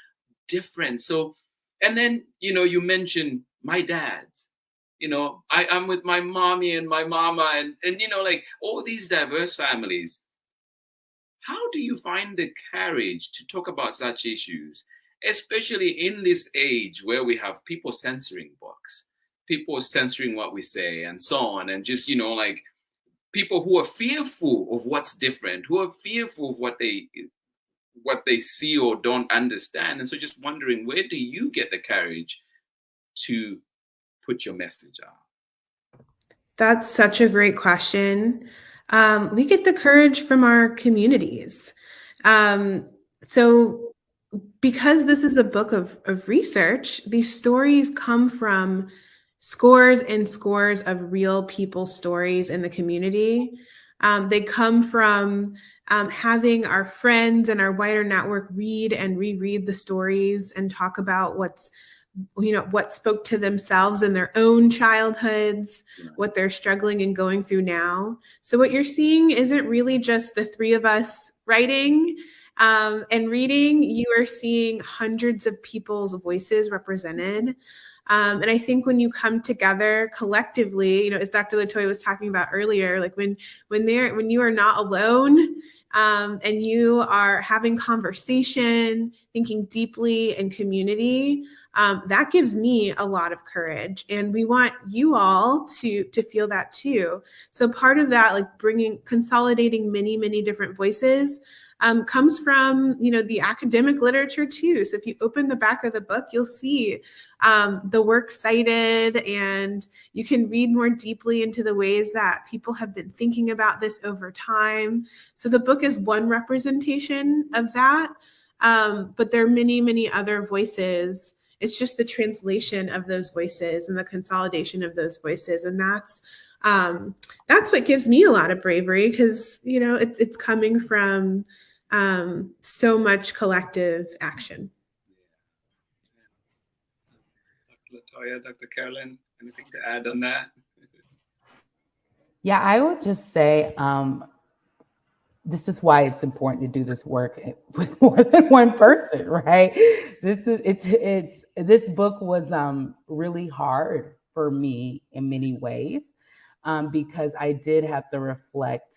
Speaker 1: different. So, and then, you know, you mentioned my dad. You know, I'm with my mommy and my mama, and you know, like all these diverse families. How do you find the courage to talk about such issues, especially in this age where we have people censoring books, people censoring what we say, and so on, and just, you know, like people who are fearful of what's different, who are fearful of what they see or don't understand. And so just wondering, where do you get the courage to put your message out?
Speaker 4: That's such a great question. We get the courage from our communities. So because this is a book of research, these stories come from scores and scores of real people stories in the community. They come from having our friends and our wider network read and reread the stories and talk about what spoke to themselves in their own childhoods, what they're struggling and going through now. So what you're seeing isn't really just the three of us writing and reading. You are seeing hundreds of people's voices represented. And I think when you come together collectively, you know, as Dr. LaToya was talking about earlier, like when you are not alone, and you are having conversation, thinking deeply in community, that gives me a lot of courage. And we want you all to feel that too. So part of that, like consolidating many, many different voices, comes from, you know, the academic literature too. So if you open the back of the book, you'll see the work cited, and you can read more deeply into the ways that people have been thinking about this over time. So the book is one representation of that, but there are many, many other voices. It's just the translation of those voices and the consolidation of those voices. And that's what gives me a lot of bravery, because, you know, it's coming from so much collective action.
Speaker 1: Dr. LaToya, Dr. Carolyn, anything to add on that?
Speaker 2: Yeah, I would just say this is why it's important to do this work with more than one person, right? This book was really hard for me in many ways, because I did have to reflect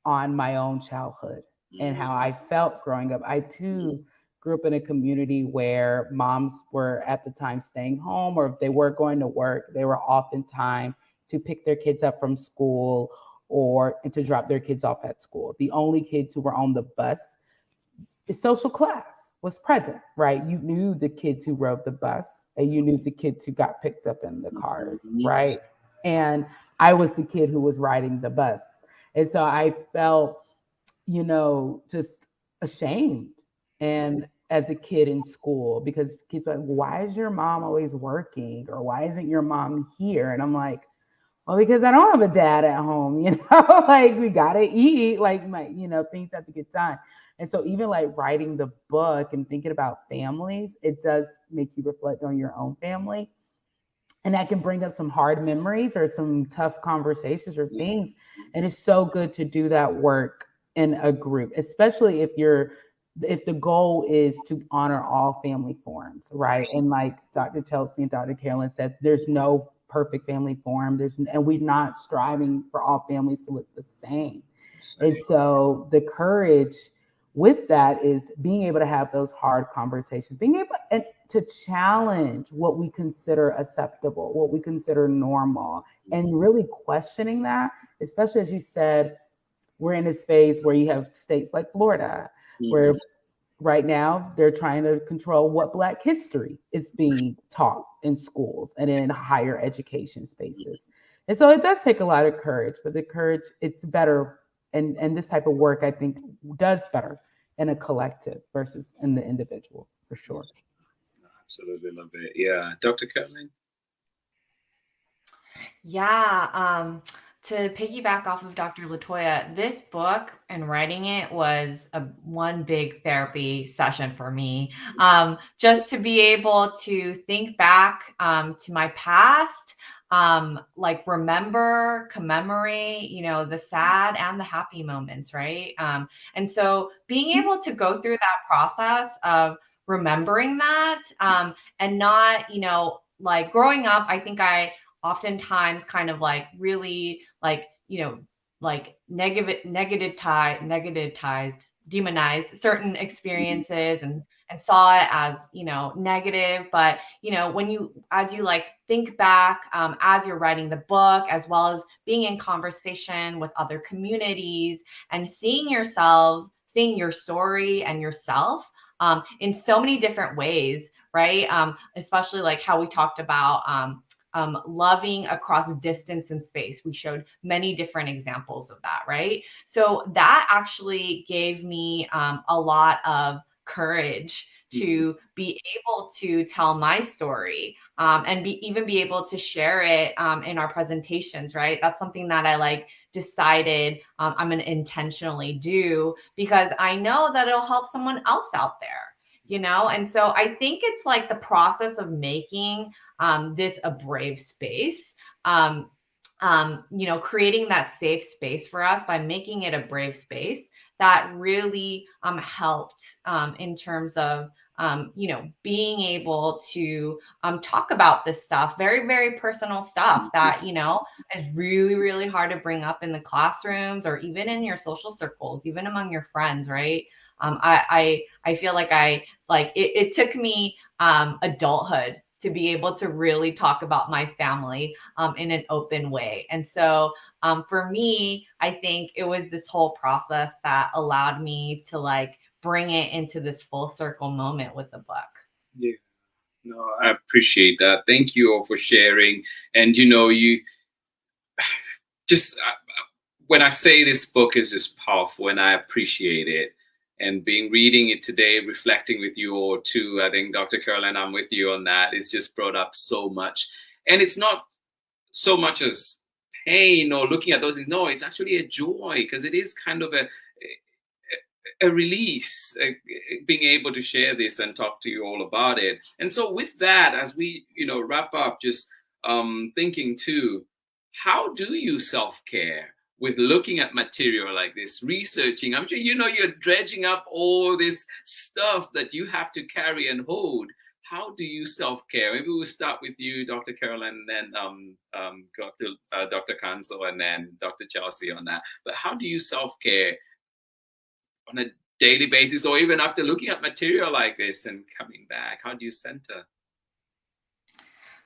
Speaker 2: on my own childhood and how I felt growing up. I too grew up in a community where moms were at the time staying home, or if they were going to work, they were oftentimes to pick their kids up from school or to drop their kids off at school. The only kids who were on the bus, the social class was present, right? You knew the kids who rode the bus, and you knew the kids who got picked up in the cars, right? And I was the kid who was riding the bus. And so I felt, you know, just ashamed. And as a kid in school, because kids were like, why is your mom always working? Or why isn't your mom here? And I'm like, well, because I don't have a dad at home, you know, like we gotta eat, like things have to get done. And so even like writing the book and thinking about families, it does make you reflect on your own family. And that can bring up some hard memories or some tough conversations or things. And it's so good to do that work in a group, especially if you're if the goal is to honor all family forms, right? And like Dr. Chelsea and Dr. Carolyn said, there's no perfect family form. And we're not striving for all families to look the same. And so the courage with that is being able to have those hard conversations, being able to challenge what we consider acceptable, what we consider normal, and really questioning that, especially as you said, we're in this phase where you have states like Florida, where right now they're trying to control what Black history is being taught in schools and in higher education spaces. And so it does take a lot of courage, but the courage, it's better. And this type of work, I think, does better in a collective versus in the individual, for sure.
Speaker 1: Absolutely love it. Yeah. Dr. Carolyn?
Speaker 3: Yeah. To piggyback off of Dr. LaToya, this book and writing it was one big therapy session for me. Just to be able to think back to my past, like remember, commemorate, the sad and the happy moments, right? And so being able to go through that process of remembering that and not, like growing up, I think I oftentimes kind of like really like, like demonized certain experiences and saw it as, negative. But, as you like think back, as you're writing the book, as well as being in conversation with other communities and seeing your story and yourself in so many different ways, right? Especially like how we talked about, loving across distance and space. We showed many different examples of that, right? So that actually gave me a lot of courage to be able to tell my story and even be able to share it in our presentations, right? That's something that I decided I'm going to intentionally do because I know that it'll help someone else out there. And so I think it's like the process of making this a brave space, creating that safe space for us by making it a brave space that really helped in terms of, being able to talk about this stuff, very, very personal stuff that, is really, really hard to bring up in the classrooms or even in your social circles, even among your friends, right? I feel like it took me adulthood to be able to really talk about my family in an open way. And so for me, I think it was this whole process that allowed me to bring it into this full circle moment with the book.
Speaker 1: Yeah, no, I appreciate that. Thank you all for sharing. And, you just, when I say this book is just powerful and I appreciate it, and reading it today, reflecting with you all too. I think Dr. Carolyn, I'm with you on that. It's just brought up so much. And it's not so much as pain or looking at those things. No, it's actually a joy because it is kind of a release, being able to share this and talk to you all about it. And so with that, as we, wrap up, just thinking too, how do you self-care with looking at material like this, researching? I'm sure you're dredging up all this stuff that you have to carry and hold. How do you self-care? Maybe we'll start with you, Dr. Carolyn, and then go to Dr. Kanso, and then Dr. Chelsea on that. But how do you self-care on a daily basis, or even after looking at material like this and coming back? How do you center?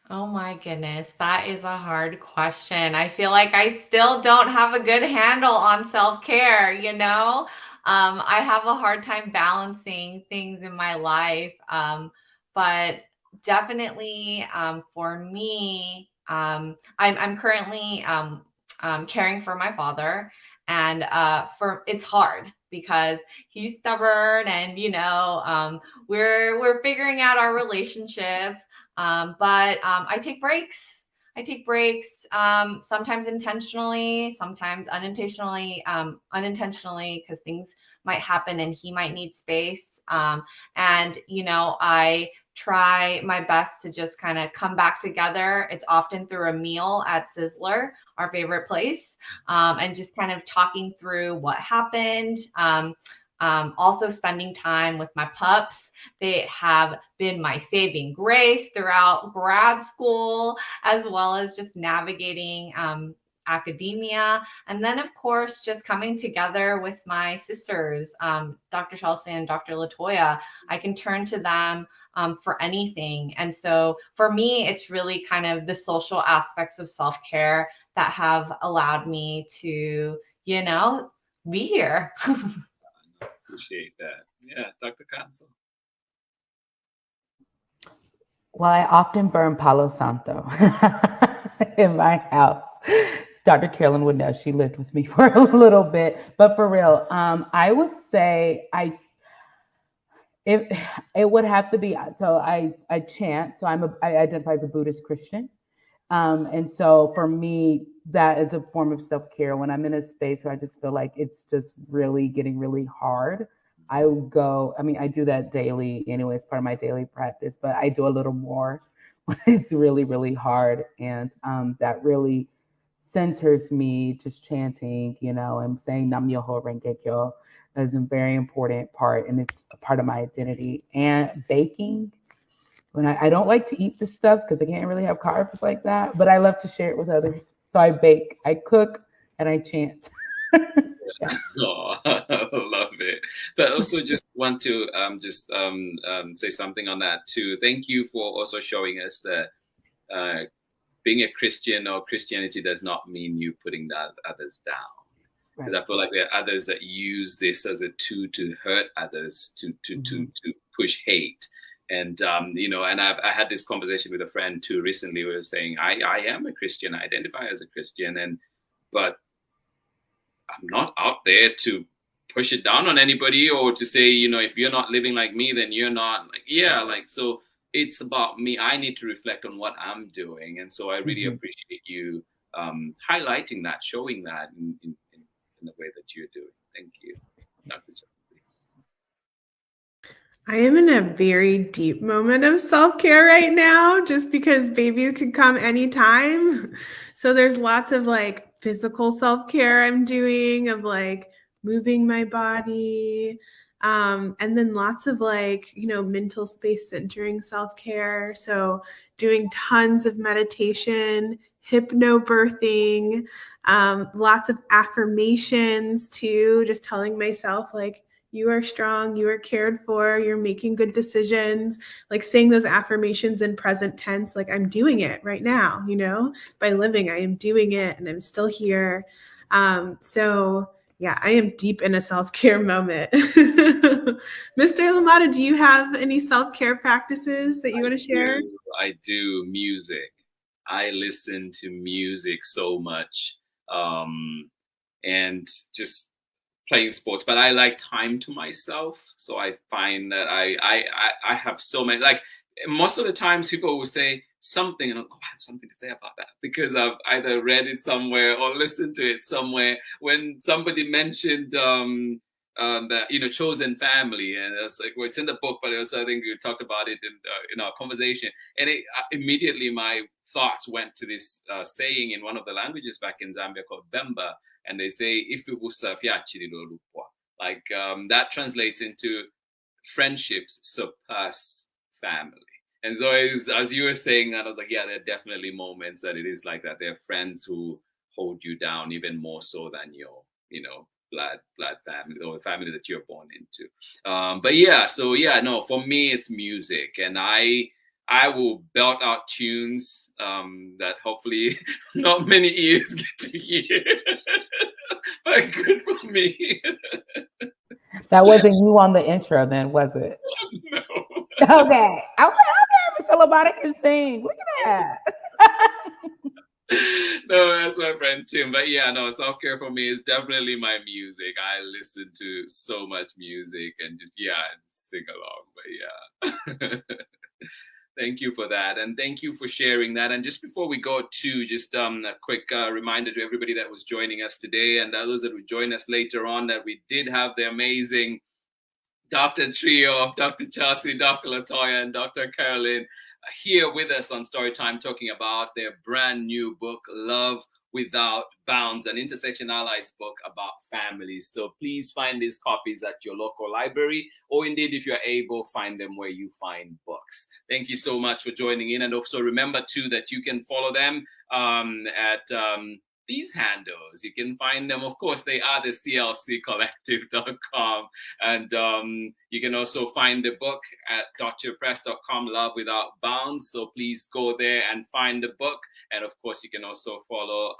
Speaker 3: Oh my goodness, that is a hard question. I feel like I still don't have a good handle on self-care, I have a hard time balancing things in my life. But definitely for me, I'm currently caring for my father, and it's hard because he's stubborn, and we're figuring out our relationship. But I take breaks. Sometimes intentionally, sometimes unintentionally, because things might happen and he might need space. And, I try my best to just kind of come back together. It's often through a meal at Sizzler, our favorite place, and just kind of talking through what happened. Also spending time with my pups. They have been my saving grace throughout grad school, as well as just navigating academia. And then, of course, just coming together with my sisters, Dr. Chelsea and Dr. LATOYA. I can turn to them for anything. And so for me, it's really kind of the social aspects of self-care that have allowed me to, you know, be here.
Speaker 1: Appreciate that. Yeah, Dr. Conso.
Speaker 2: Well, I often burn Palo Santo in my house. Dr. Carolyn would know. She lived with me for a little bit, but for real, I would say it would have to be. So I chant. So I identify as a Buddhist Christian, and so for me, that is a form of self-care. When I'm in a space where I just feel like it's just really getting really hard, I would go. I mean, I do that daily anyway. It's part of my daily practice, but I do a little more when it's really, really hard, and that really centers me. Just chanting, you know, and saying Nam Myoho Renge Kyo is a very important part, and it's a part of my identity. And baking, when I don't like to eat this stuff because I can't really have carbs like that, but I love to share it with others. So I bake, I cook, and I chant.
Speaker 1: Yeah. Oh, I love it. But also just want to say something on that too. Thank you for also showing us that being a Christian or Christianity does not mean you putting that others down. Because I feel like there are others that use this as a tool to hurt others, to push hate. And you know, and I had this conversation with a friend too recently who was saying, I am a Christian, I identify as a Christian, but I'm not out there to push it down on anybody or to say, you know, if you're not living like me, then you're not. Like, yeah, like, so it's about me. I need to reflect on what I'm doing. And so I really appreciate you highlighting that, showing that in the way that you're doing. Thank you, Dr. Chelsea.
Speaker 4: I am in a very deep moment of self-care right now, just because babies could come anytime. So there's lots of like physical self-care I'm doing, of like moving my body. And then lots of like, you know, mental space centering self-care. So doing tons of meditation, hypnobirthing, lots of affirmations too, just telling myself like, you are strong, you are cared for, you're making good decisions, like saying those affirmations in present tense, like I'm doing it right now, you know, by living, I am doing it and I'm still here. So yeah, I am deep in a self-care moment. Mr. Limata, do you have any self-care practices that you want to share?
Speaker 1: I do. Music. I listen to music so much, and just playing sports, but I like time to myself. So I find that I have so many, like most of the times people will say something and I have something to say about that because I've either read it somewhere or listened to it somewhere. When somebody mentioned the, you know, chosen family, and it's like, well, it's in the book, but also I think you talked about it in our conversation, and immediately my thoughts went to this saying in one of the languages back in Zambia called Bemba. And they say, if it was like that translates into friendships surpass family. And so as you were saying that, I was like, yeah, there are definitely moments that it is like that. There are friends who hold you down even more so than your, you know, blood family or the family that you're born into. But yeah, so yeah, no, for me it's music, and I will belt out tunes that hopefully not many ears get to hear. But good for me.
Speaker 2: That wasn't you on the intro then, was it?
Speaker 1: No.
Speaker 2: Okay. I'm like, okay, Mr. Limata can sing. Look at that.
Speaker 1: No, that's my friend Tim. But yeah, no, self-care for me is definitely my music. I listen to so much music and just, yeah, sing along. But yeah. Thank you for that. And thank you for sharing that. And just before we go to just a quick reminder to everybody that was joining us today and those that will join us later on, that we did have the amazing Dr. Trio of Dr. Chelsea, Dr. LATOYA, and Dr. CAROLYN here with us on Storytime, talking about their brand new book, Love Without Bounds, an Intersection Allies book about families. So please find these copies at your local library, or indeed, if you're able, find them where you find books. Thank you so much for joining in. And also remember, too, that you can follow them at these handles. You can find them, of course, they are the CLCcollective.com. And you can also find the book at DOTTIRpress.com, Love Without Bounds. So please go there and find the book. And of course, you can also follow